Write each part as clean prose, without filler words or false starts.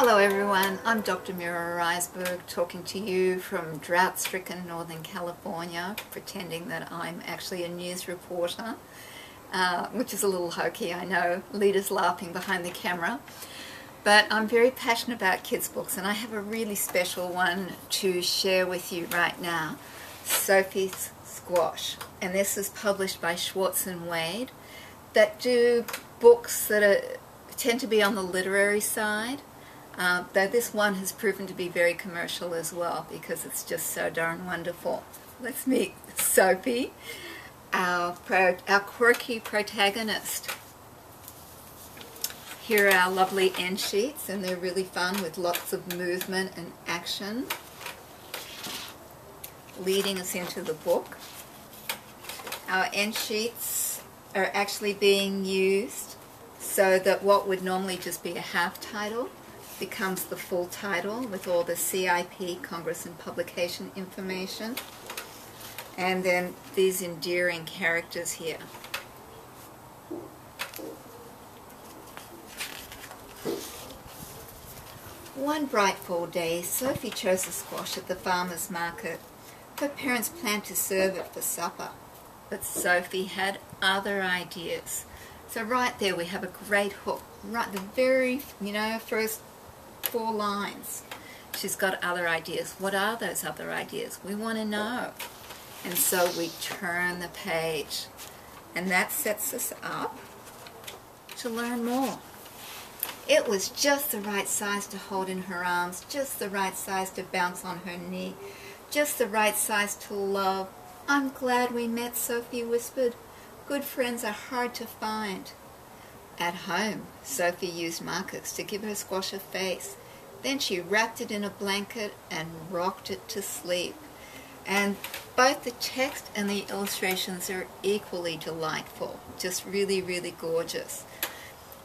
Hello everyone, I'm Dr. Mira Reisberg talking to you from drought-stricken Northern California, pretending that I'm actually a news reporter, which is a little hokey, I know, leaders laughing behind the camera. But I'm very passionate about kids' books, and I have a really special one to share with you right now, Sophie's Squash. And this is published by Schwartz and Wade, that do books that tend to be on the literary side. Though this one has proven to be very commercial as well because it's just so darn wonderful. Let's meet Sophie, our quirky protagonist. Here are our lovely end sheets, and they're really fun with lots of movement and action leading us into the book. Our end sheets are actually being used so that what would normally just be a half title becomes the full title with all the CIP, Congress and Publication information. And then these endearing characters here. One bright fall day, Sophie chose a squash at the farmer's market. Her parents planned to serve it for supper, but Sophie had other ideas. So right there we have a great hook, right the very, first 4 lines. She's got other ideas. What are those other ideas? We want to know. And so we turn the page, and that sets us up to learn more. It was just the right size to hold in her arms, just the right size to bounce on her knee, just the right size to love. I'm glad we met, Sophie whispered. Good friends are hard to find. At home, Sophie used markers to give her squash a face. Then she wrapped it in a blanket and rocked it to sleep. And both the text and the illustrations are equally delightful, just really, really gorgeous.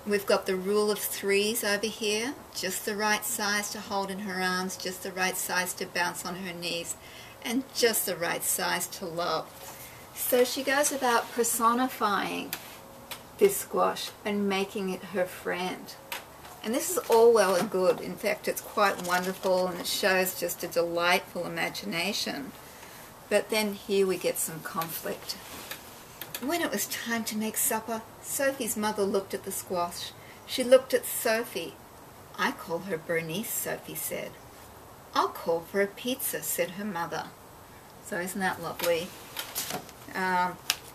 We've got the rule of 3s over here, just the right size to hold in her arms, just the right size to bounce on her knees, and just the right size to love. So she goes about personifying this squash and making it her friend. And this is all well and good. In fact, it's quite wonderful, and it shows just a delightful imagination. But then here we get some conflict. When it was time to make supper, Sophie's mother looked at the squash. She looked at Sophie. I call her Bernice, Sophie said. I'll call for a pizza, said her mother. So isn't that lovely?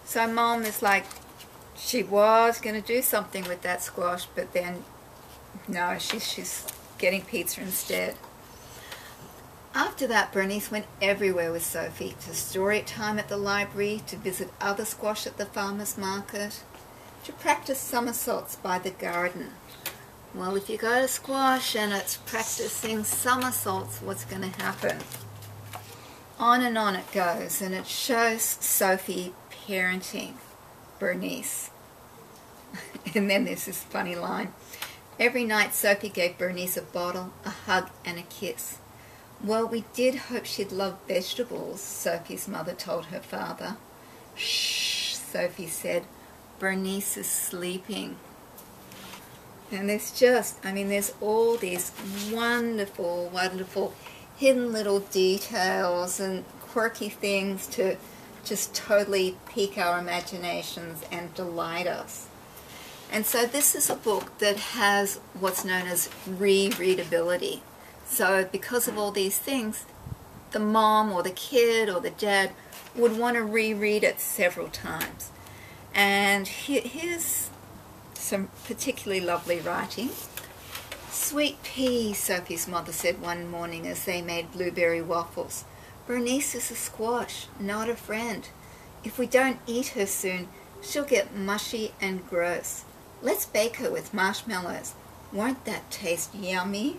So Mom is like, she was going to do something with that squash, but then, no, she's getting pizza instead. After that, Bernice went everywhere with Sophie, to story time at the library, to visit other squash at the farmer's market, to practice somersaults by the garden. Well, if you go to squash and it's practicing somersaults, what's going to happen? On and on it goes, and it shows Sophie parenting Bernice. And then there's this funny line. Every night Sophie gave Bernice a bottle, a hug and a kiss. Well, we did hope she'd love vegetables, Sophie's mother told her father. Shh, Sophie said. Bernice is sleeping. And there's all these wonderful, wonderful hidden little details and quirky things to just totally pique our imaginations and delight us. And so this is a book that has what's known as rereadability. So because of all these things, the mom or the kid or the dad would want to reread it several times. And here's some particularly lovely writing. Sweet pea, Sophie's mother said one morning as they made blueberry waffles. Bernice is a squash, not a friend. If we don't eat her soon, she'll get mushy and gross. Let's bake her with marshmallows. Won't that taste yummy?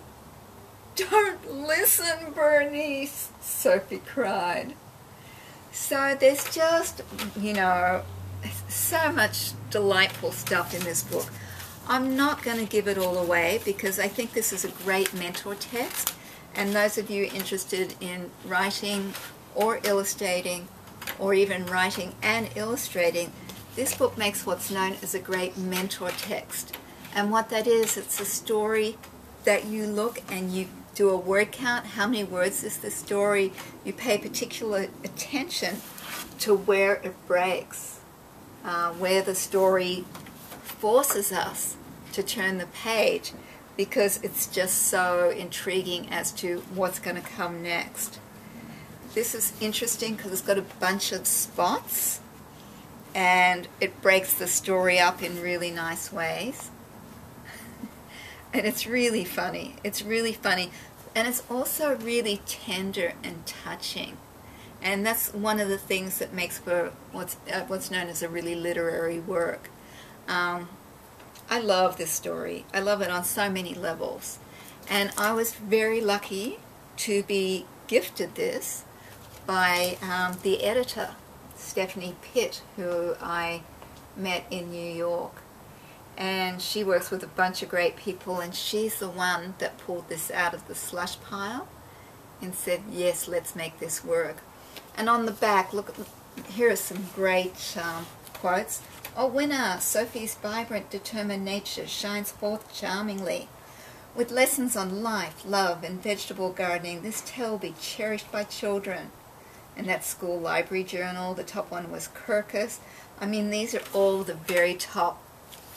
Don't listen, Bernice, Sophie cried. So there's just, so much delightful stuff in this book. I'm not going to give it all away because I think this is a great mentor text, and those of you interested in writing or illustrating or even writing and illustrating, this book makes what's known as a great mentor text. And what that is, it's a story that you look and you do a word count. How many words is this story? You pay particular attention to where it breaks, where the story forces us to turn the page, because it's just so intriguing as to what's going to come next. This is interesting because it's got a bunch of spots and it breaks the story up in really nice ways. And it's really funny. It's really funny. And it's also really tender and touching. And that's one of the things that makes for what's known as a really literary work. I love this story. I love it on so many levels. And I was very lucky to be gifted this by the editor, Stephanie Pitt, who I met in New York. And she works with a bunch of great people, and she's the one that pulled this out of the slush pile and said, yes, let's make this work. And on the back, look, here are some great quotes. "Oh, winner, Sophie's vibrant, determined nature shines forth charmingly. With lessons on life, love, and vegetable gardening, this tale will be cherished by children." And that school library journal, the top one was Kirkus. I mean, these are all the very top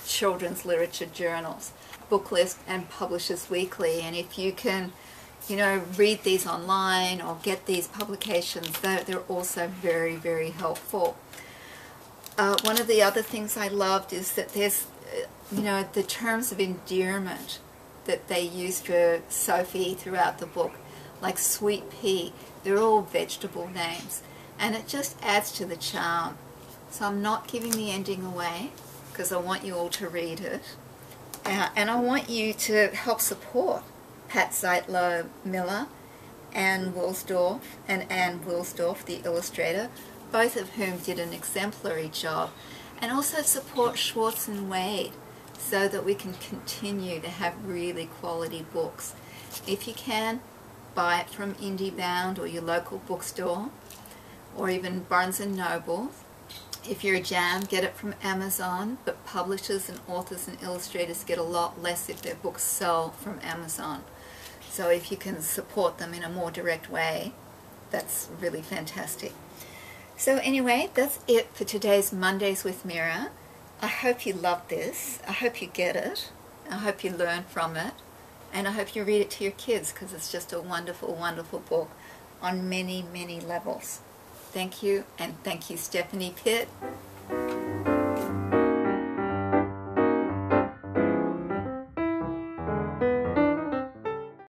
children's literature journals, Book List and Publishers Weekly. And if you can, you know, read these online or get these publications, they're also very, very helpful. One of the other things I loved is that there's, you know, the terms of endearment that they use for Sophie throughout the book, like sweet pea. They're all vegetable names, and it just adds to the charm. So I'm not giving the ending away because I want you all to read it, and I want you to help support Pat Zeitler Miller and Anne Wilsdorf, the illustrator, both of whom did an exemplary job, and also support Schwartz and Wade so that we can continue to have really quality books. If you can, buy it from IndieBound or your local bookstore, or even Barnes & Noble. If you're a jam, get it from Amazon, but publishers and authors and illustrators get a lot less if their books sell from Amazon. So if you can support them in a more direct way, that's really fantastic. So anyway, that's it for today's Mondays with Mira. I hope you love this. I hope you get it. I hope you learn from it. And I hope you read it to your kids, because it's just a wonderful, wonderful book on many, many levels. Thank you, and thank you, Stephanie Pitt.